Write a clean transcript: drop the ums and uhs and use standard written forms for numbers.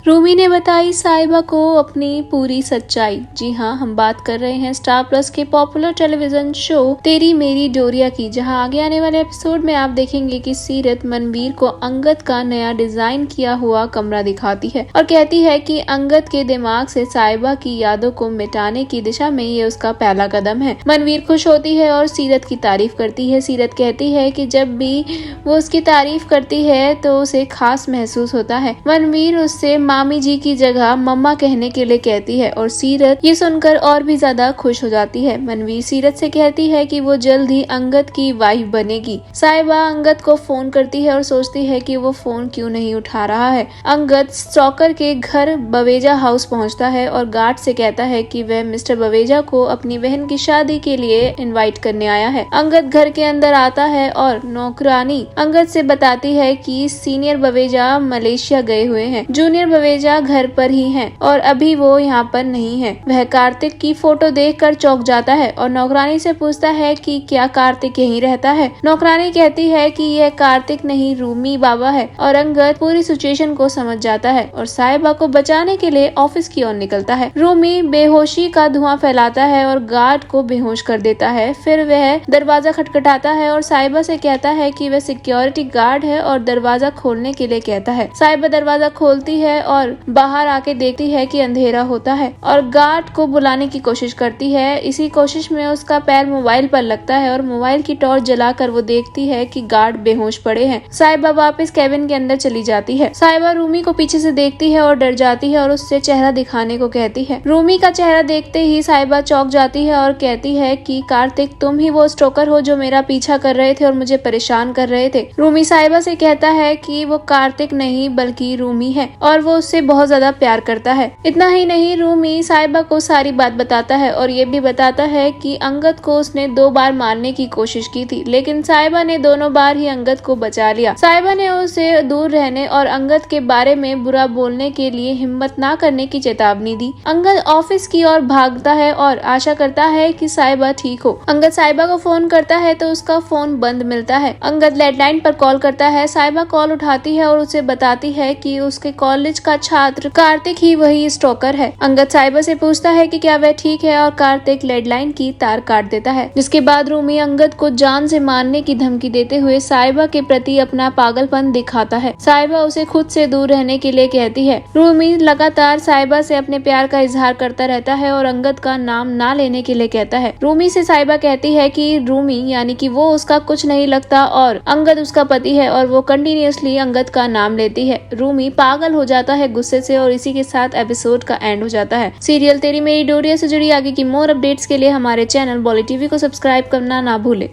रूमी ने बताई साहिबा को अपनी पूरी सच्चाई। जी हाँ, हम बात कर रहे हैं स्टार प्लस के पॉपुलर टेलीविजन शो तेरी मेरी डोरिया की, जहां आगे आने वाले एपिसोड में आप देखेंगे कि सीरत मनवीर को अंगद का नया डिजाइन किया हुआ कमरा दिखाती है और कहती है कि अंगद के दिमाग से साहिबा की यादों को मिटाने की दिशा में ये उसका पहला कदम है। मनवीर खुश होती है और सीरत की तारीफ करती है। सीरत कहती है कि जब भी वो उसकी तारीफ करती है तो उसे खास महसूस होता है। मनवीर उससे मामी जी की जगह मम्मा कहने के लिए कहती है और सीरत ये सुनकर और भी ज्यादा खुश हो जाती है। मनवीर सीरत से कहती है कि वो जल्द ही अंगद की वाइफ बनेगी। साहिबा अंगद को फोन करती है और सोचती है कि वो फोन क्यों नहीं उठा रहा है। अंगद स्टॉकर के घर बवेजा हाउस पहुंचता है और गार्ड से कहता है कि वह मिस्टर बवेजा को अपनी बहन की शादी के लिए इनवाइट करने आया है। अंगद घर के अंदर आता है और नौकरानी अंगद से बताती है कि सीनियर बवेजा मलेशिया गए हुए हैं, जूनियर बवेजा घर पर ही हैं और अभी वो यहाँ पर नहीं है। वह कार्तिक की फोटो देखकर चौंक जाता है और नौकरानी से पूछता है कि क्या कार्तिक यहीं रहता है। नौकरानी कहती है कि यह कार्तिक नहीं रूमी बाबा है और अंगद पूरी सिचुएशन को समझ जाता है और साहिबा को बचाने के लिए ऑफिस की ओर निकलता है। रूमी बेहोशी का धुआं फैलाता है और गार्ड को बेहोश कर देता है। फिर वह दरवाजा खटखटाता है और साहिबा से कहता है कि वह सिक्योरिटी गार्ड है और दरवाजा खोलने के लिए कहता है। साहिबा दरवाजा खोलती है और बाहर आके देखती है कि अंधेरा होता है और गार्ड को बुलाने की कोशिश करती है। इसी कोशिश में उसका पैर मोबाइल पर लगता है और मोबाइल की टॉर्च जलाकर वो देखती है कि गार्ड बेहोश पड़े हैं। साहिबा वापस कैबिन के अंदर चली जाती है। साहिबा रूमी को पीछे से देखती है और डर जाती है और उससे चेहरा दिखाने को कहती है। रूमी का चेहरा देखते ही साहिबा चौंक जाती है और कहती है कि कार्तिक तुम ही वो स्टोकर हो जो मेरा पीछा कर रहे थे और मुझे परेशान कर रहे थे। रूमी साहिबा से कहता है कि वो कार्तिक नहीं बल्कि रूमी है और वो उससे बहुत ज्यादा प्यार करता है। इतना ही नहीं, रूमी साहिबा को सारी बात बताता है और ये भी बताता है कि अंगद को उसने 2 बार मारने की कोशिश की थी, लेकिन साहिबा ने दोनों बार ही अंगद को बचा लिया। साहिबा ने उसे दूर रहने और अंगद के बारे में बुरा बोलने के लिए हिम्मत ना करने की चेतावनी दी। अंगद ऑफिस की ओर भागता है और आशा करता है कि साहिबा ठीक हो। अंगद साहिबा को फोन करता है तो उसका फोन बंद मिलता है। अंगद लैंडलाइन पर कॉल करता है। साहिबा कॉल उठाती है और उसे बताती है कि उसके कॉलेज का छात्र कार्तिक ही वही स्टोकर है। अंगद साहिबा से पूछता है कि क्या वह ठीक है और कार्तिक लैंडलाइन की तार काट देता है, जिसके बाद रूमी अंगद को जान से मारने की धमकी देते हुए साहिबा के प्रति अपना पागलपन दिखाता है। साहिबा उसे खुद से दूर रहने के लिए कहती है। रूमी लगातार साहिबा से अपने प्यार का इजहार करता रहता है और अंगद का नाम ना लेने के लिए कहता है। रूमी से साहिबा कहती है कि रूमी यानी कि वो उसका कुछ नहीं लगता और अंगद उसका पति है और वो कंटिन्यूअसली अंगद का नाम लेती है। रूमी पागल हो जाता है गुस्से से और इसी के साथ एपिसोड का एंड हो जाता है। सीरियल तेरी मेरी डोरिया से जुड़ी आगे की मोर अपडेट्स के लिए हमारे चैनल बॉली टीवी को सब्सक्राइब करना ना भूले।